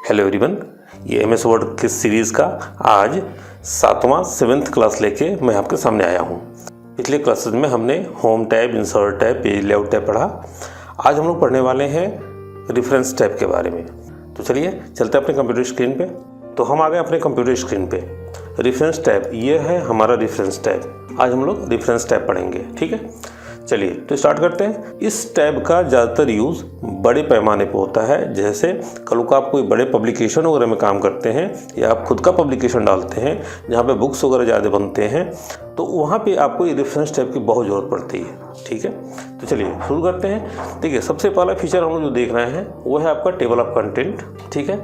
Hello everyone, ये MS word की series का आज 7th क्लास लेके मैं आपके सामने आया हूँ। पिछले क्लासेस में हमने home tab, insert tab, page layout tab पढ़ा। आज हम लोग पढ़ने वाले हैं रेफरेंस टैब के बारे में। तो चलिए चलते हैं अपने कंप्यूटर स्क्रीन पे। तो हम आ गए अपने कंप्यूटर स्क्रीन पे। रेफरेंस टैब, ये है हमारा रेफरेंस टैब। आज हम लोग रेफरेंस टैब पढ़ेंगे, ठीक है। चलिए तो स्टार्ट करते हैं। इस टैब का ज़्यादातर यूज़ बड़े पैमाने पर होता है। जैसे कल को आप कोई बड़े पब्लिकेशन वगैरह में काम करते हैं या आप खुद का पब्लिकेशन डालते हैं जहाँ पे बुक्स वगैरह ज़्यादा बनते हैं, तो वहाँ पे आपको ये रेफरेंस टैब की बहुत ज़रूरत पड़ती है, ठीक है। तो चलिए शुरू करते हैं। देखिए सबसे पहला फीचर हम लोग जो देख रहे हैं वो है आपका टेबल ऑफ कंटेंट, ठीक है।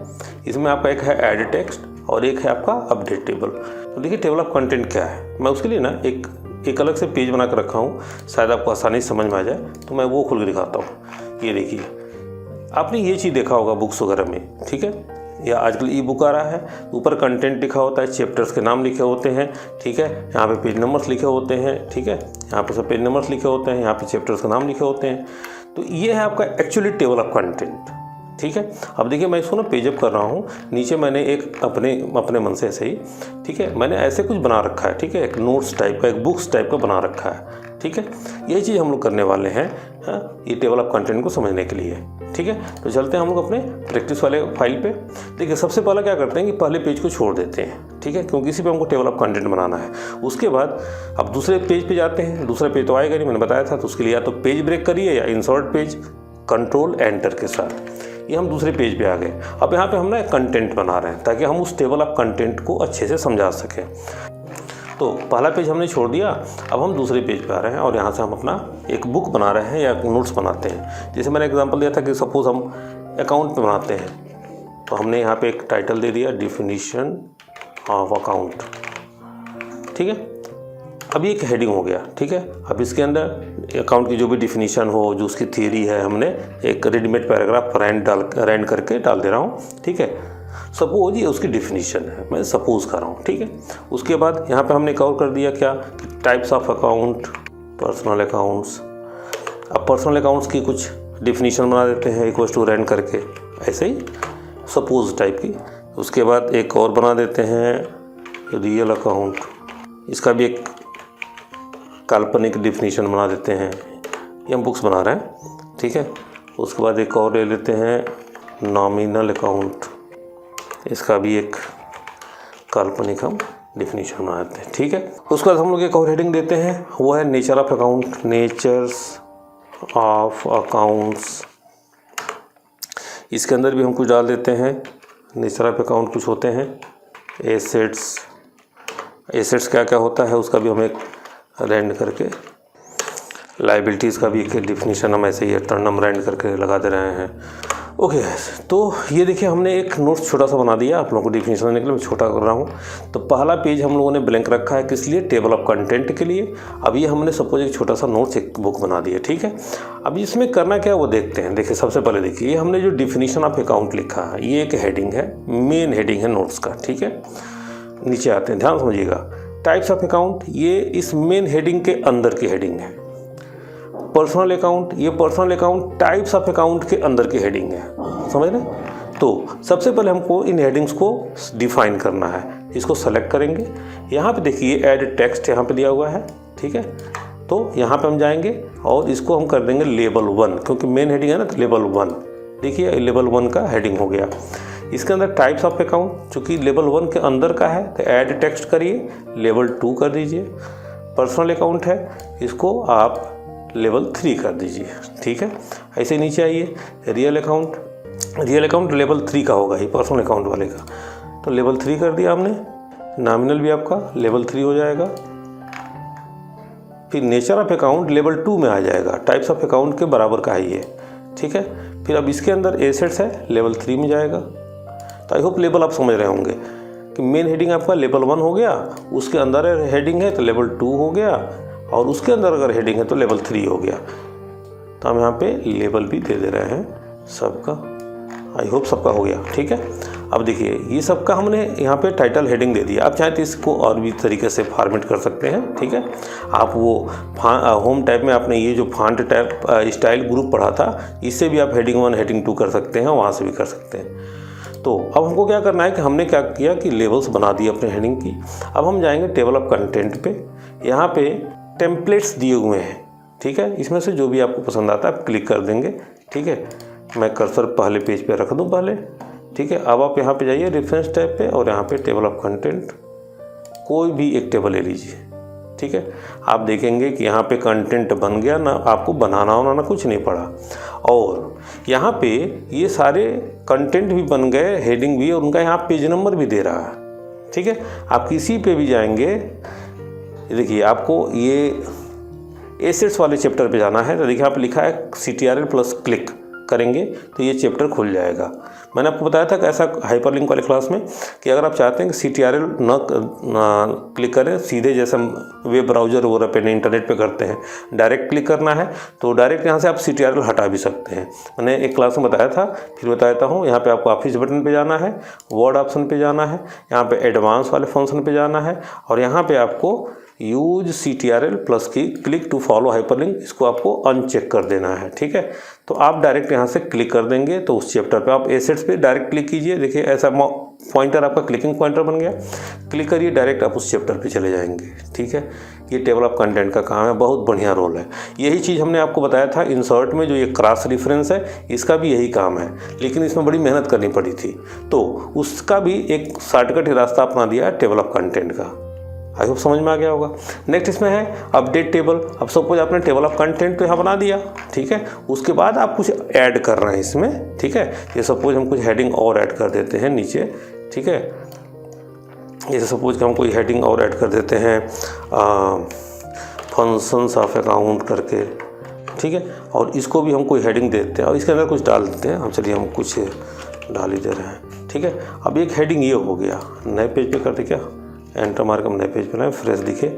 इसमें आपका एक है एड टेक्स्ट और एक है आपका अपडेट टेबल। तो देखिए टेबल ऑफ कंटेंट क्या है, मैं उसके लिए ना एक अलग से पेज बना कर रखा हूँ, शायद आपको आसानी से समझ में आ जाए। तो मैं वो खुल के दिखाता हूँ। ये देखिए, आपने ये चीज़ देखा होगा बुक्स वगैरह में, ठीक है, या आजकल ई बुक आ रहा है, ऊपर कंटेंट लिखा होता है, चैप्टर्स के नाम लिखे होते हैं, ठीक है। यहाँ पे पेज नंबर्स लिखे होते हैं, ठीक है, यहाँ पे सब पेज नंबर्स लिखे होते हैं, यहाँ पे चैप्टर्स का नाम लिखे होते हैं। तो ये है आपका एक्चुअली टेबल ऑफ कंटेंट, ठीक है। अब देखिए मैं इसको ना पेजअप कर रहा हूँ। नीचे मैंने एक अपने मन से ऐसे ही, ठीक है, मैंने ऐसे कुछ बना रखा है, ठीक है, एक नोट्स टाइप का, एक बुक्स टाइप का बना रखा है, ठीक है। ये चीज़ हम लोग करने वाले हैं ये टेबल ऑफ कंटेंट को समझने के लिए, ठीक है। तो चलते हैं हम लोग अपने प्रैक्टिस वाले फाइल पे। देखिए सबसे पहला क्या करते हैं कि पहले पेज को छोड़ देते हैं, ठीक है, क्योंकि इसी पे हमको टेबल ऑफ कंटेंट बनाना है। उसके बाद अब दूसरे पेज पे जाते हैं। दूसरा पेज तो आएगा नहीं, मैंने बताया था। तो उसके लिए या तो पेज ब्रेक करिए या इंसर्ट पेज, कंट्रोल एंटर के साथ ये हम दूसरे पेज पे आ गए। अब यहाँ पे हम ना कंटेंट बना रहे हैं ताकि हम उस टेबल ऑफ कंटेंट को अच्छे से समझा सकें। तो पहला पेज हमने छोड़ दिया, अब हम दूसरे पेज पे आ रहे हैं और यहाँ से हम अपना एक बुक बना रहे हैं या नोट्स बनाते हैं। जैसे मैंने एग्जांपल दिया था कि सपोज हम अकाउंट पे बनाते हैं, तो हमने यहाँ पे एक टाइटल दे दिया, डिफिनीशन ऑफ अकाउंट, ठीक है। अब ये एक हेडिंग हो गया, ठीक है। अब इसके अंदर अकाउंट की जो भी डिफिनीशन हो, जो उसकी थ्योरी है, हमने एक रेडीमेड पैराग्राफ रैंड करके डाल दे रहा हूँ, ठीक है। सपोज ये उसकी डिफिनीशन है, मैं सपोज कर रहा हूँ, ठीक है। उसके बाद यहाँ पे हमने कवर कर दिया क्या, types of account, personal accounts. अब पर्सनल अकाउंट्स की कुछ डिफिनीशन बना देते हैं इक्वल टू रैंड करके, ऐसे ही सपोज टाइप की। उसके बाद एक और बना देते हैं रियल अकाउंट, इसका भी एक काल्पनिक डिफिनीशन बना देते हैं। ये हम बुक्स बना रहे हैं, ठीक है। उसके बाद एक और ले लेते हैं नॉमिनल अकाउंट, इसका भी एक काल्पनिक हम डिफिनीशन बना देते हैं, ठीक है। उसके बाद हम लोग एक और हेडिंग देते हैं, वो है nature of account, natures of accounts. इसके अंदर भी हम कुछ डाल देते हैं। नेचर ऑफ अकाउंट कुछ होते हैं, एसेट्स क्या क्या होता है उसका भी हम एक रैंड करके, लाइबिलिटीज़ का भी एक डिफिनीशन हम ऐसे ही टर्नम रैंड करके लगा दे रहे हैं। ओके, तो ये देखिए हमने एक नोट्स छोटा सा बना दिया आप लोगों को डिफिनीशन देने के लिए। मैं छोटा कर रहा हूँ। तो पहला पेज हम लोगों ने ब्लैंक रखा है, किस लिए, टेबल ऑफ कंटेंट के लिए। अब ये हमने सपोज एक छोटा सा नोट्स एक बुक बना दिया, ठीक है। अब इसमें करना क्या है वो देखते हैं। देखिए सबसे पहले देखिए ये हमने जो डिफिनीशन ऑफ अकाउंट लिखा है, ये एक हेडिंग है, मेन हेडिंग है नोट्स का, ठीक है। नीचे आते हैं, ध्यान समझिएगा। टाइप्स ऑफ अकाउंट, ये इस मेन हेडिंग के अंदर की हेडिंग है। पर्सनल अकाउंट, ये personal account types of account के अंदर की हेडिंग है, समझ रहे। तो सबसे पहले हमको इन हेडिंग्स को डिफाइन करना है। इसको सेलेक्ट करेंगे। यहाँ पे देखिए ऐड टेक्स्ट यहाँ पे दिया हुआ है, ठीक है। तो यहाँ पे हम जाएंगे और इसको हम कर देंगे लेबल 1, क्योंकि मेन हेडिंग है ना, तो लेबल 1। देखिए लेबल 1 का हेडिंग हो गया। इसके अंदर टाइप्स ऑफ अकाउंट, चूँकि लेवल 1 के अंदर का है तो ऐड टेक्स्ट करिए, लेवल 2 कर दीजिए। पर्सनल अकाउंट है, इसको आप लेवल 3 कर दीजिए, ठीक है। ऐसे नीचे आइए, रियल अकाउंट लेवल 3 का होगा, ये पर्सनल अकाउंट वाले का, तो लेवल 3 कर दिया हमने। नॉमिनल भी आपका लेवल 3 हो जाएगा। फिर नेचर ऑफ अकाउंट लेवल 2 में आ जाएगा, टाइप्स ऑफ अकाउंट के बराबर का है ये, ठीक है। फिर अब इसके अंदर एसेट्स है, लेवल 3 में जाएगा। तो आई होप लेवल आप समझ रहे होंगे कि मेन हेडिंग आपका लेवल 1 हो गया, उसके अंदर हेडिंग है तो लेवल 2 हो गया, और उसके अंदर अगर हेडिंग है तो लेवल 3 हो गया। तो हम यहाँ पे लेवल भी दे दे रहे हैं सबका। आई होप सबका हो गया, ठीक है। अब देखिए ये सबका हमने यहाँ पे टाइटल हेडिंग दे दिया। आप चाहें तो इसको और भी तरीके से फॉर्मेट कर सकते हैं, ठीक है। आप वो होम टैब में आपने ये जो फॉन्ट टैब स्टाइल ग्रुप पढ़ा था, इससे भी आप हेडिंग 1 हेडिंग 2 कर सकते हैं, वहाँ से भी कर सकते हैं। तो अब हमको क्या करना है कि हमने क्या किया कि लेबल्स बना दिए अपने हेडिंग की। अब हम जाएंगे टेबल ऑफ कंटेंट पे। यहाँ पे टेम्पलेट्स दिए हुए हैं, ठीक है। इसमें से जो भी आपको पसंद आता है आप क्लिक कर देंगे, ठीक है। मैं कर्सर पहले पेज पे रख दूँ पहले, ठीक है। अब आप यहाँ पे जाइए रेफरेंस टैब पे और यहाँ पे टेबल ऑफ कंटेंट कोई भी एक टेबल ले लीजिए, ठीक है। आप देखेंगे कि यहाँ पे कंटेंट बन गया, ना आपको बनाना कुछ नहीं पड़ा। और यहाँ पे ये सारे कंटेंट भी बन गए, हेडिंग भी, और उनका यहाँ पेज नंबर भी दे रहा है, ठीक है। आप किसी पे भी जाएंगे, देखिए आपको ये एसेट्स वाले चैप्टर पे जाना है, तो देखिए यहाँ पे लिखा है CTRL प्लस क्लिक करेंगे तो ये चैप्टर खुल जाएगा। मैंने आपको बताया था कि ऐसा हाइपरलिंक वाले क्लास में कि अगर आप चाहते हैं कि CTRL न क्लिक करें, सीधे जैसे हम वेब ब्राउज़र वगैरह पे इंटरनेट पे करते हैं डायरेक्ट क्लिक करना है, तो डायरेक्ट यहाँ से आप CTRL हटा भी सकते हैं। मैंने एक क्लास में बताया था, फिर बता देता हूँ। यहाँ पे आपको ऑफिस बटन पे जाना है, वर्ड ऑप्शन पे जाना है, यहाँ पे एडवांस वाले फंक्शन पे जाना है, और यहाँ पे आपको यूज CTRL प्लस की क्लिक टू फॉलो हाइपरलिंक, इसको आपको अनचेक कर देना है, ठीक है। तो आप डायरेक्ट यहाँ से क्लिक कर देंगे तो उस चैप्टर पे आप एसेट्स पे डायरेक्ट क्लिक कीजिए। देखिए ऐसा पॉइंटर आपका क्लिकिंग पॉइंटर बन गया, क्लिक करिए, डायरेक्ट आप उस चैप्टर पे चले जाएंगे, ठीक है। ये टेबल ऑफ कंटेंट का काम है, बहुत बढ़िया रोल है। यही चीज़ हमने आपको बताया था इंसर्ट में, जो ये क्रॉस रेफरेंस है इसका भी यही काम है, लेकिन इसमें बड़ी मेहनत करनी पड़ी थी, तो उसका भी एक शॉर्टकट ही रास्ता अपना दिया है टेबल ऑफ कंटेंट का। आई होप समझ में आ गया होगा। नेक्स्ट इसमें है अपडेट टेबल। अब सपोज आपने टेबल ऑफ कंटेंट तो यहाँ बना दिया, ठीक है। उसके बाद आप कुछ ऐड कर रहे हैं इसमें, ठीक है। ये सपोज हम कुछ हेडिंग और ऐड कर देते हैं नीचे, ठीक है। जैसे सपोज कि हम कोई हेडिंग और ऐड कर देते हैं फंक्शंस ऑफ अकाउंट करके, ठीक है। और इसको भी हम कोई हेडिंग देते हैं और इसके अंदर कुछ डाल देते हैं हम। चलिए हम कुछ डाल ही दे रहे हैं, ठीक है। अब एक हेडिंग ये हो गया, नए पेज पे करते क्या, एंटर मार के हम नए पेज पे लाए, फ्रेश दिखे,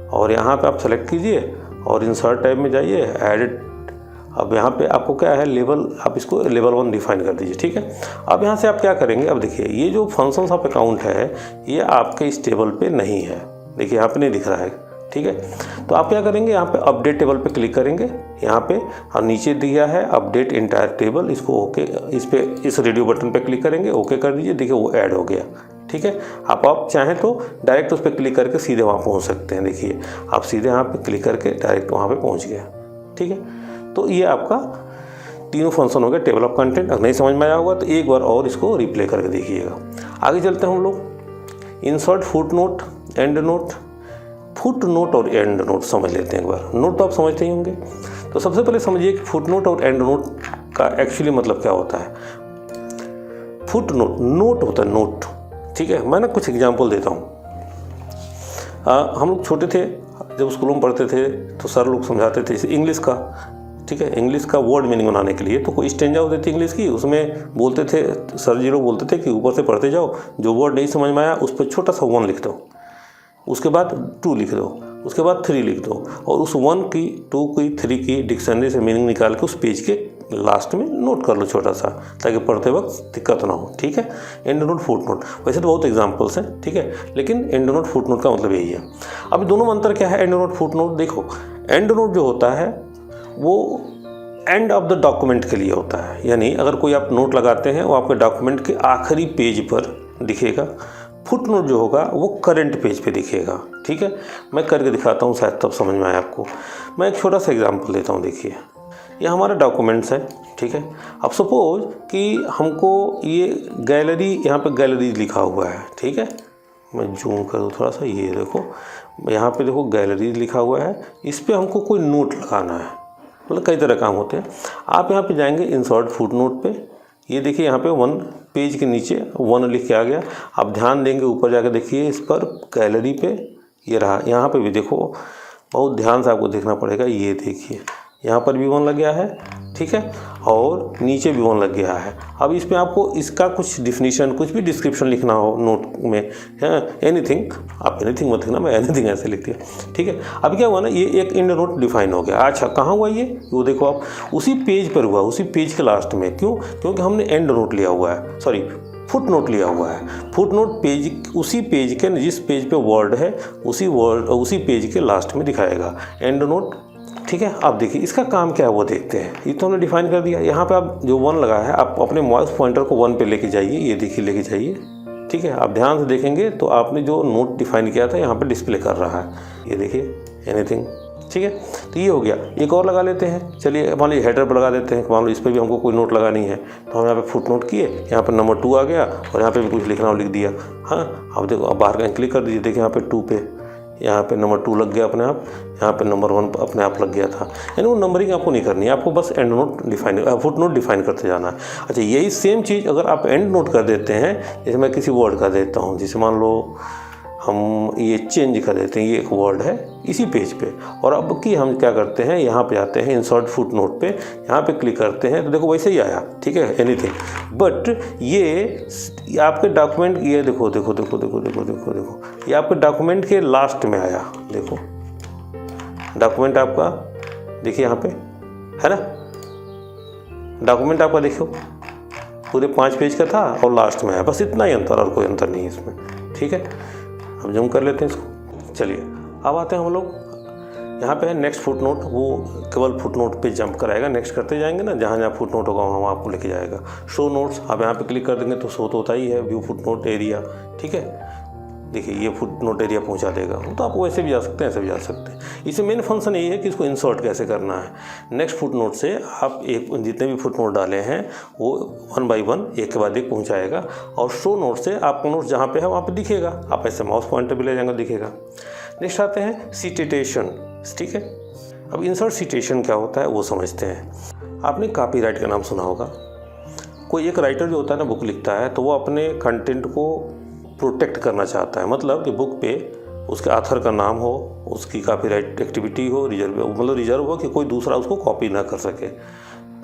और यहाँ पे आप सेलेक्ट कीजिए और इंसर्ट टैब में जाइए, एडिट। अब यहाँ पे आपको क्या है, लेवल, आप इसको लेवल 1 डिफाइन कर दीजिए, ठीक है। अब यहाँ से आप क्या करेंगे, अब देखिए ये जो फंक्शंस ऑफ अकाउंट है ये आपके इस टेबल पे नहीं है, देखिए यहाँ पे नहीं दिख रहा है, ठीक है। तो आप क्या करेंगे, यहाँ पे अपडेट टेबल पे क्लिक करेंगे, यहाँ पे और नीचे दिया है अपडेट इंटायर टेबल, इसको ओके, इस पे इस रेडियो बटन पे क्लिक करेंगे, ओके कर दीजिए, देखिए वो ऐड हो गया, ठीक है। आप चाहें तो डायरेक्ट उस पर क्लिक करके सीधे वहाँ पहुँच सकते हैं। देखिए आप सीधे यहाँ पे क्लिक करके डायरेक्ट वहाँ पे पहुँच गया, ठीक है। तो ये आपका तीनों फंक्शन हो गया टेबल ऑफ कंटेंट। अगर नहीं समझ में आया होगा तो एक बार और इसको रिप्ले करके देखिएगा। आगे चलते हैं हम लोग, insert foot note, and note. Foot note और एंड नोट समझ लेते हैं एक बार। नोट तो आप समझते ही होंगे, तो सबसे पहले समझिए कि फुट नोट और एंड नोट का एक्चुअली मतलब क्या होता है। फुट नोट, नोट होता है नोट, ठीक है। मैं ना कुछ एग्जाम्पल देता हूँ। हम लोग छोटे थे जब स्कूलों में पढ़ते थे तो सर लोग समझाते थे जैसे इंग्लिश का, ठीक है। इंग्लिश का वर्ड मीनिंग बनाने के लिए तो कोई स्टेंजा होती थी इंग्लिश की, उसमें बोलते थे सर जी लोग बोलते थे कि ऊपर से पढ़ते जाओ, जो वर्ड नहीं समझ में आया उस पर छोटा सा 1 लिख दो, उसके बाद 2 लिख दो, उसके बाद 3 लिख दो, और उस 1 की 2 की 3 की डिक्शनरी से मीनिंग निकाल के उस पेज के लास्ट में नोट कर लो छोटा सा, ताकि पढ़ते वक्त दिक्कत ना हो, ठीक है। एंड नोट, फुट नोट, वैसे तो बहुत एग्जांपल्स हैं, ठीक है, लेकिन एंड नोट फुट नोट का मतलब यही है। अब दोनों में अंतर क्या है, एंड नोट फुट नोट। देखो एंड नोट जो होता है वो एंड ऑफ द डॉक्यूमेंट के लिए होता है, यानी अगर कोई आप नोट लगाते हैं वो आपके डॉक्यूमेंट के आखिरी पेज पर दिखेगा। फुट नोट जो होगा वो करंट पेज पे दिखेगा, ठीक है। मैं करके दिखाता हूँ, शायद तब समझ में आए आपको। मैं एक छोटा सा एग्जांपल देता हूँ। देखिए ये हमारा डॉक्यूमेंट्स है, ठीक है। अब सपोज कि हमको ये गैलरी, यहाँ पे गैलरी लिखा हुआ है, ठीक है। मैं जूम करूँ थोड़ा सा, ये देखो यहाँ पे देखो गैलरी लिखा हुआ है, इस पर हमको कोई नोट लगाना है, मतलब कई तरह काम होते हैं। आप यहाँ पे जाएंगे इंसर्ट फुट नोट पे, ये देखिए यहाँ पे 1 पेज के नीचे 1 लिख के आ गया। आप ध्यान देंगे ऊपर जाके देखिए इस पर गैलरी पे ये रहा, यहाँ पे भी देखो, बहुत ध्यान से आपको देखना पड़ेगा। ये देखिए यहाँ पर भी 1 लग गया है, ठीक है, और नीचे भी 1 लग गया है। अब इसमें आपको इसका कुछ डिफिनीशन, कुछ भी डिस्क्रिप्शन लिखना हो नोट में, एनीथिंग, आप एनीथिंग मत लिखना, मैं एनीथिंग ऐसे लिख दिया, ठीक है। अब क्या हुआ ना, ये एक एंड नोट डिफाइन हो गया। अच्छा कहाँ हुआ ये, वो देखो आप उसी पेज पर हुआ, उसी पेज के लास्ट में। क्यों? क्योंकि हमने एंड नोट लिया हुआ है, सॉरी फुट नोट लिया हुआ है। फुट नोट पेज, उसी पेज के जिस पेज पे वर्ड है उसी पेज के लास्ट में दिखाएगा। एंड नोट ठीक है, अब देखिए इसका काम क्या है वो देखते हैं। ये तो हमने डिफाइन कर दिया। यहाँ पे आप जो 1 लगाया है, आप अपने माउस पॉइंटर को 1 पे लेके जाइए, ये देखिए लेके जाइए। ठीक है, आप ध्यान से देखेंगे तो आपने जो नोट डिफाइन किया था यहाँ पे डिस्प्ले कर रहा है, ये देखिए एनीथिंग। ठीक है, तो ये हो गया। एक और लगा लेते हैं, चलिए मान लीजिए हेडर पर लगा देते हैं। मान लो इस पर भी हमको कोई नोट लगानी है, तो हम यहाँ पे फुट नोट किए, यहाँ पर नंबर 2 आ गया और यहाँ पे भी कुछ लिखना हो लिख दिया। हाँ, अब देखो, अब बाहर का क्लिक कर दीजिए, देखिए यहाँ पे 2 पे, यहाँ पे नंबर 2 लग गया अपने आप, यहाँ पे नंबर 1 अपने आप लग गया था। यानी वो नंबरिंग आपको नहीं करनी है, आपको बस and note define, foot note define करते जाना है। अच्छा, यही सेम चीज़ अगर आप एंड नोट कर देते हैं, जैसे मैं किसी वर्ड का देता हूँ, जैसे मान लो हम ये चेंज कर देते हैं, ये एक वर्ड है इसी पेज पे, और अब की हम क्या करते हैं, यहाँ पे जाते हैं इंसर्ट फुट नोट पे, यहाँ पे क्लिक करते हैं तो देखो वैसे ही आया। ठीक है, एनीथिंग। बट ये आपके डॉक्यूमेंट, ये देखो देखो देखो देखो देखो देखो देखो, ये आपके डॉक्यूमेंट के लास्ट में आया। देखो डॉक्यूमेंट आपका देखिए यहाँ पे है ना, डॉक्यूमेंट आपका देखो पूरे 5 पेज का था और लास्ट में है, बस इतना ही अंतर, और कोई अंतर नहीं है इसमें। ठीक है, हम जूम कर लेते हैं इसको। चलिए अब आते हैं हम लोग, यहाँ पे है नेक्स्ट फुट नोट, वो केवल फुट नोट पे जंप कराएगा, नेक्स्ट करते जाएंगे ना, जहाँ जहाँ फुट नोट होगा वहाँ आपको लेके जाएगा। शो नोट्स, आप यहाँ पे क्लिक कर देंगे तो शो तो होता ही है, व्यू फुट नोट एरिया। ठीक है, देखिए ये फुट नोट एरिया पहुँचा देगा। तो आप वैसे भी जा सकते हैं, ऐसे भी जा सकते हैं। इससे मेन फंक्शन यही है कि इसको इंसर्ट कैसे करना है। नेक्स्ट फुट नोट से आप एक जितने भी फुट नोट डाले हैं वो 1 बाई 1 एक के बाद एक पहुँचाएगा, और शो नोट से आपका नोट जहाँ पे है वहाँ पे दिखेगा, आप ऐसे माउस पॉइंटर भी ले जाएंगे दिखेगा। नेक्स्ट आते हैं सिटेशन। ठीक है, अब इंसर्ट सिटेशन क्या होता है वो समझते हैं। आपने कॉपीराइट का नाम सुना होगा। कोई एक राइटर जो होता है ना, बुक लिखता है, तो वो अपने कंटेंट को प्रोटेक्ट करना चाहता है, मतलब कि बुक पे उसके ऑथर का नाम हो, उसकी कॉपीराइट एक्टिविटी हो, रिजर्व हो कि कोई दूसरा उसको कॉपी ना कर सके।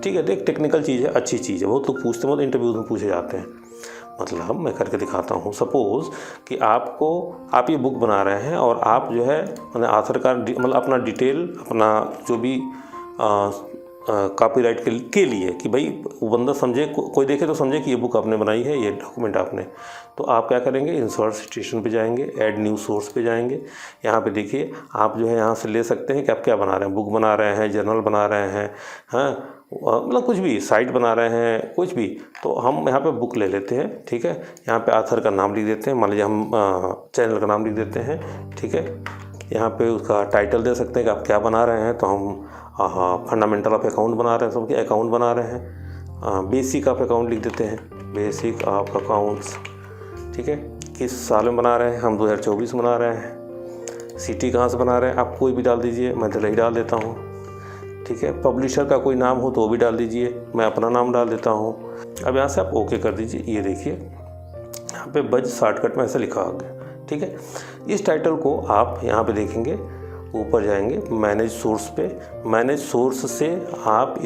ठीक है, तो एक टेक्निकल चीज़ है, अच्छी चीज़ है, वो तो पूछते मतलब इंटरव्यूज में पूछे जाते हैं। मतलब मैं करके दिखाता हूँ। सपोज़ कि आप ये बुक बना रहे हैं और आप जो है मतलब ऑथर का मतलब अपना डिटेल, अपना जो भी कॉपीराइट के लिए कि भाई वो बंदा समझे, कोई देखे तो समझे कि ये बुक आपने बनाई है, ये डॉक्यूमेंट आपने। तो आप क्या करेंगे, इंसर्ट सिटेशन पे जाएंगे, ऐड न्यू सोर्स पे जाएंगे। यहाँ पे देखिए आप जो है यहाँ से ले सकते हैं कि आप क्या बना रहे हैं, बुक बना रहे हैं, जर्नल बना रहे हैं, हाँ मतलब कुछ भी, साइट बना रहे हैं, कुछ भी। तो हम यहाँ पे बुक ले लेते हैं। ठीक है, यहाँ पे ऑथर का नाम लिख देते हैं, मान लीजिए हम चैनल का नाम लिख देते हैं। ठीक है, यहाँ पे उसका टाइटल दे सकते हैं कि आप क्या बना रहे हैं। तो हम फंडामेंटल ऑफ अकाउंट बना रहे हैं, सबके अकाउंट बना रहे हैं। बेसिक ऑफ अकाउंट लिख देते हैं, बेसिक ऑफ अकाउंट्स। ठीक है, किस साल में बना रहे हैं, हम 2024 बना रहे हैं। सिटी कहाँ से बना रहे हैं, आप कोई भी डाल दीजिए, मैं दिल्ली डाल देता हूँ। ठीक है, पब्लिशर का कोई नाम हो तो वो भी डाल दीजिए, मैं अपना नाम डाल देता हूँ। अब यहाँ से आप ओके कर दीजिए। ये देखिए यहाँ पे बज शॉर्टकट में ऐसा लिखा आ गया। ठीक है, इस टाइटल को आप यहाँ पे देखेंगे, ऊपर जाएंगे मैनेज सोर्स पे। मैनेज सोर्स से आप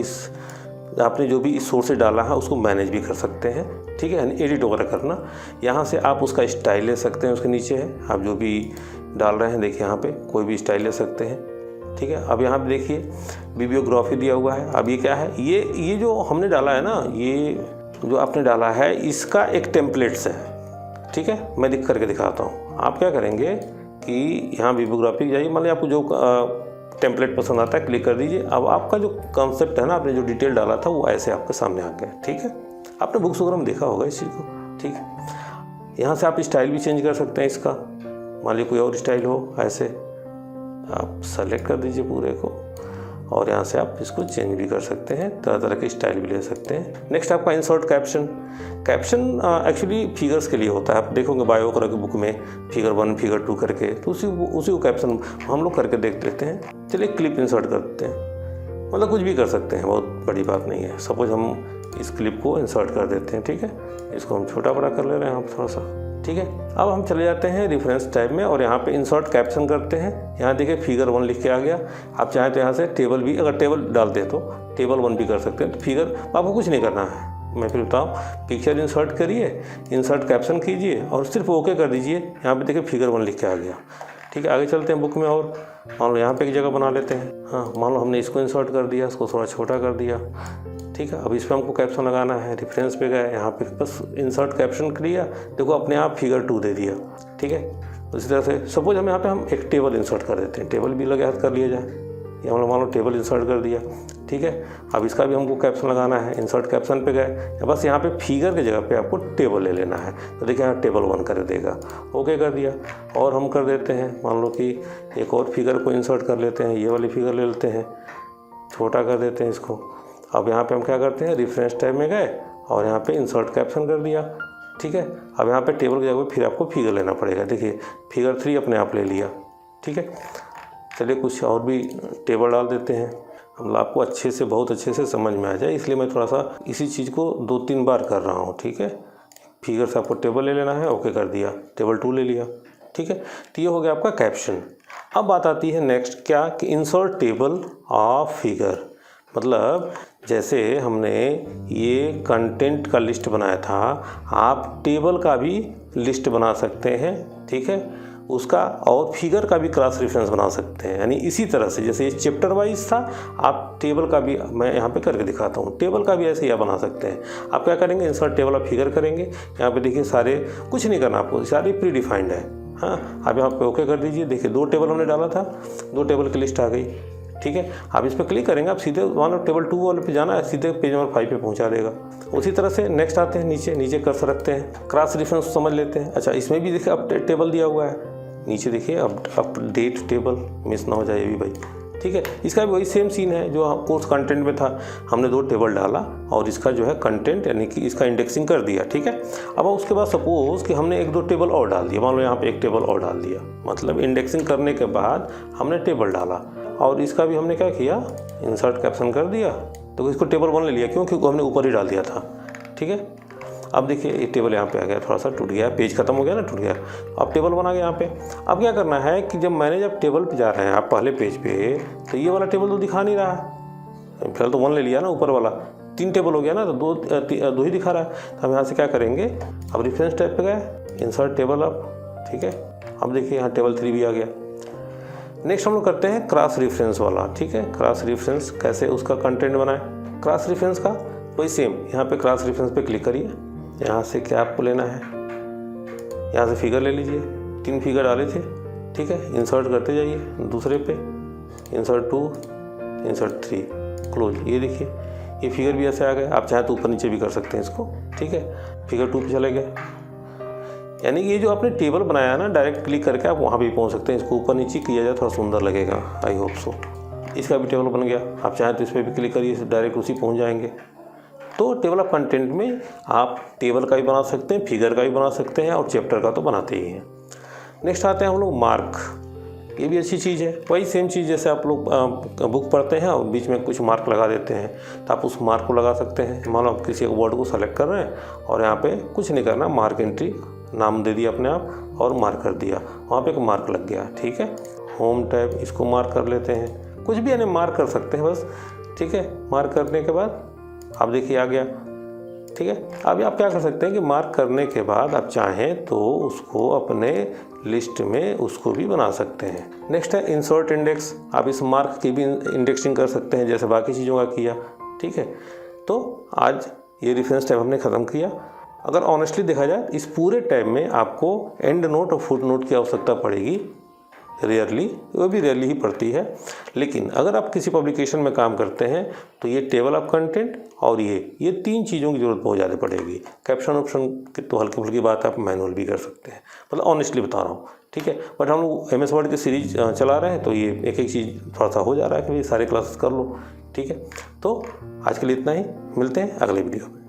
आपने जो भी इस सोर्स से डाला है उसको मैनेज भी कर सकते हैं। ठीक है, यानी एडिट वगैरह करना। यहाँ से आप उसका स्टाइल ले सकते हैं, उसके नीचे है आप जो भी डाल रहे हैं, देखिए यहाँ पे कोई भी स्टाइल ले सकते हैं। ठीक है, अब यहाँ पे देखिए बिब्लियोग्राफी दिया हुआ है। अब ये क्या है, ये जो हमने डाला है ना, ये जो आपने डाला है इसका एक टेम्पलेट्स है। ठीक है, मैं लिख करके दिखाता हूँ। आप क्या करेंगे कि यहाँ बिब्लियोग्राफी जाइए, मान लीजिए आपको जो टेम्पलेट पसंद आता है क्लिक कर दीजिए। अब आपका जो कॉन्सेप्ट है ना, आपने जो डिटेल डाला था वो ऐसे आपके सामने आ गया। ठीक है, आपने बुक्स वगैरह में देखा होगा इस चीज़ को। ठीक है, यहाँ से आप स्टाइल भी चेंज कर सकते हैं इसका, मान लीजिए कोई और स्टाइल हो, ऐसे आप सेलेक्ट कर दीजिए पूरे को, और यहाँ से आप इसको चेंज भी कर सकते हैं, तरह तरह के स्टाइल भी ले सकते हैं। नेक्स्ट आपका insert caption. Caption actually figures के लिए होता है। आप देखोगे बायो कलर की बुक में फिगर 1 फिगर 2 करके, तो उसी को कैप्शन हम लोग करके देख लेते हैं। चलिए क्लिप इंसर्ट करते हैं, मतलब कुछ भी कर सकते हैं, बहुत बड़ी बात नहीं है। सपोज हम इस क्लिप को इंसर्ट कर देते हैं। ठीक है, इसको हम छोटा बड़ा कर ले रहे हैं आप थोड़ा सा। ठीक है, अब हम चले जाते हैं रेफरेंस टैब में और यहाँ पे इंसर्ट कैप्शन करते हैं। यहाँ देखिए फिगर 1 लिख के आ गया। आप चाहें तो यहाँ से टेबल भी, अगर टेबल डालते हैं तो टेबल 1 भी कर सकते हैं। तो फिगर आपको कुछ नहीं करना है, मैं फिर बताऊँ। पिक्चर इंसर्ट करिए, इंसर्ट कैप्शन कीजिए और सिर्फ ओके कर दीजिए। यहाँ पे देखिए फिगर 1 लिख के आ गया। ठीक है, आगे चलते हैं बुक में और मान लो यहाँ पे एक जगह बना लेते हैं। हाँ, मान लो हमने इसको इंसर्ट कर दिया, इसको थोड़ा छोटा कर दिया। ठीक है, अब इस पर हमको कैप्शन लगाना है। रेफरेंस पे गए, यहाँ पे बस इंसर्ट कैप्शन किया, देखो अपने आप फिगर 2 दे दिया। ठीक है, उसी तरह से सपोज हम यहाँ पे हम एक टेबल इंसर्ट कर देते हैं, टेबल भी लगे हाथ कर लिया जाए। ये हम लोग मान लो टेबल इंसर्ट कर दिया, ठीक है। अब इसका भी हमको कैप्शन लगाना है, इंसर्ट कैप्शन पे गए, बस यहाँ पे फिगर की जगह पे आपको टेबल ले लेना है। तो देखिए यहाँ टेबल 1 कर देगा, ओके कर दिया। और हम कर देते हैं, मान लो कि एक और फिगर को इंसर्ट कर लेते हैं, ये वाली फिगर ले लेते हैं, छोटा कर देते हैं इसको। अब यहाँ पे हम क्या करते हैं, रेफरेंस टैब में गए और यहाँ पे इंसर्ट कैप्शन कर दिया, ठीक है। अब यहाँ पे टेबल की जगह पे फिर आपको फिगर लेना पड़ेगा, देखिए फिगर 3 अपने आप ले लिया, ठीक है। चलिए कुछ और भी टेबल डाल देते हैं, हम आपको अच्छे से, बहुत अच्छे से समझ में आ जाए, इसलिए मैं थोड़ा सा इसी चीज़ को 2-3 बार कर रहा हूँ, ठीक है। फिगर से आपको टेबल ले लेना है, ओके कर दिया, टेबल 2 ले लिया, ठीक है। तो ये हो गया आपका कैप्शन। अब बात आती है नेक्स्ट क्या, कि इंसर्ट टेबल ऑफ फिगर। मतलब जैसे हमने ये कंटेंट का लिस्ट बनाया था, आप टेबल का भी लिस्ट बना सकते हैं, ठीक है, उसका, और फिगर का भी क्रॉस रेफरेंस बना सकते हैं। यानी इसी तरह से जैसे ये चैप्टर वाइज था, आप टेबल का भी, मैं यहाँ पे करके दिखाता हूँ, टेबल का भी ऐसे ही बना सकते हैं। आप क्या करेंगे, इंसर्ट टेबल ऑफ फिगर करेंगे, यहाँ पे देखिए सारे, कुछ नहीं करना आपको, सारे प्री डिफाइंड है। हाँ, आप यहाँ पे ओके कर दीजिए, देखिए 2 टेबल हमने डाला था, 2 टेबल की लिस्ट आ गई, ठीक है। आप इस पर क्लिक करेंगे, आप सीधे मान लो टेबल 2 वाले पे जाना है, सीधे पेज नंबर 5 पे पहुंचा देगा। उसी तरह से नेक्स्ट आते हैं, नीचे कर्सर रखते हैं, क्रॉस रेफरेंस समझ लेते हैं। अच्छा, इसमें भी देखिए अपडेट टेबल दिया हुआ है, नीचे देखिए अपडेट टेबल, मिस ना हो जाए ये भी भाई, ठीक है। इसका भी वही सेम सीन है जो कोर्स कंटेंट में था, हमने 2 टेबल डाला और इसका जो है कंटेंट यानी कि इसका इंडेक्सिंग कर दिया, ठीक है। अब उसके बाद सपोज कि हमने 1-2 टेबल और डाल दिया, मान लो यहाँ पे 1 टेबल और डाल दिया, मतलब इंडेक्सिंग करने के बाद हमने टेबल डाला और इसका भी हमने क्या किया, इंसर्ट कैप्शन कर दिया, तो इसको टेबल 1 ले लिया, क्योंकि हमने ऊपर ही डाल दिया था, ठीक है। अब देखिए ये टेबल यहाँ पे आ गया, थोड़ा सा टूट गया, पेज खत्म हो गया ना, टूट गया। अब टेबल बना गया यहाँ पे। अब क्या करना है कि जब टेबल पे जा रहे हैं आप पहले पेज पे, तो ये वाला टेबल तो दिखा नहीं रहा, फिलहाल तो 1 ले लिया ना, ऊपर वाला 3 टेबल हो गया ना, तो 2 ही दिखा रहा है। तो हम यहाँ से क्या करेंगे, अब रेफरेंस टैब पे गए, इंसर्ट टेबल अप, ठीक है। अब देखिए यहाँ टेबल 3 भी आ गया। नेक्स्ट हम लोग करते हैं क्रॉस रेफरेंस वाला, ठीक है। क्रॉस रेफरेंस कैसे उसका कंटेंट बनाए, क्रॉस रेफरेंस का वही सेम, यहाँ पे क्रॉस रेफरेंस पे क्लिक करिए, यहाँ से क्या आपको लेना है, यहाँ से फिगर ले लीजिए, 3 फिगर डाले थे, ठीक है। इंसर्ट करते जाइए, दूसरे पे इंसर्ट 2, इंसर्ट 3, क्लोज। ये देखिए ये फिगर भी ऐसे आ गए, आप चाहे तो ऊपर नीचे भी कर सकते हैं इसको, ठीक है। फिगर 2 पे चले गए, यानी ये जो आपने टेबल बनाया ना, डायरेक्ट क्लिक करके आप वहाँ भी पहुँच सकते हैं, इसको ऊपर नीचे किया जाए थोड़ा सुंदर लगेगा, आई होप सो। इसका भी टेबल बन गया, आप चाहें तो इस पर भी क्लिक करिए, डायरेक्ट उसी पहुँच जाएंगे। तो टेबल ऑफ कंटेंट में आप टेबल का भी बना सकते हैं, फिगर का भी बना सकते हैं और चैप्टर का तो बनाते ही हैं। नेक्स्ट आते हैं हम लोग मार्क, ये भी अच्छी चीज़ है, वही सेम चीज़ जैसे आप लोग बुक पढ़ते हैं और बीच में कुछ मार्क लगा देते हैं, तो आप उस मार्क को लगा सकते हैं। मान लो आप किसी एक वर्ड को सेलेक्ट कर रहे हैं और यहाँ पे कुछ नहीं करना, मार्क एंट्री नाम दे दिया अपने आप और मार्क कर दिया, वहाँ पे एक मार्क लग गया, ठीक है। होम टैब, इसको मार्क कर लेते हैं, कुछ भी यानी मार्क कर सकते हैं बस, ठीक है। मार्क करने के बाद आप देखिए आ गया, ठीक है। अभी आप क्या कर सकते हैं कि मार्क करने के बाद आप चाहें तो उसको अपने लिस्ट में उसको भी बना सकते हैं। नेक्स्ट है इंसर्ट इंडेक्स, आप इस मार्क की भी इंडेक्सिंग कर सकते हैं जैसे बाकी चीज़ों का किया, ठीक है। तो आज ये रेफरेंस टैब हमने ख़त्म किया। अगर ऑनेस्टली देखा जाए इस पूरे टैब में आपको एंड नोट और फुट नोट की आवश्यकता पड़ेगी, रेयरली, वो भी रेयरली ही पड़ती है। लेकिन अगर आप किसी पब्लिकेशन में काम करते हैं तो ये टेबल ऑफ कंटेंट और ये 3 चीज़ों की ज़रूरत बहुत ज़्यादा पड़ेगी। कैप्शन ऑप्शन की तो हल्की फुल्की बात आप मैनुअल भी कर सकते हैं, मतलब ऑनेस्टली बता रहा हूँ, ठीक है। बट हम लोग MS वर्ड की सीरीज चला रहे हैं तो ये एक चीज़ थोड़ा सा हो जा रहा है कि भाई सारे क्लासेस कर लो, ठीक है। तो आज के लिए इतना ही, मिलते हैं अगले वीडियो में।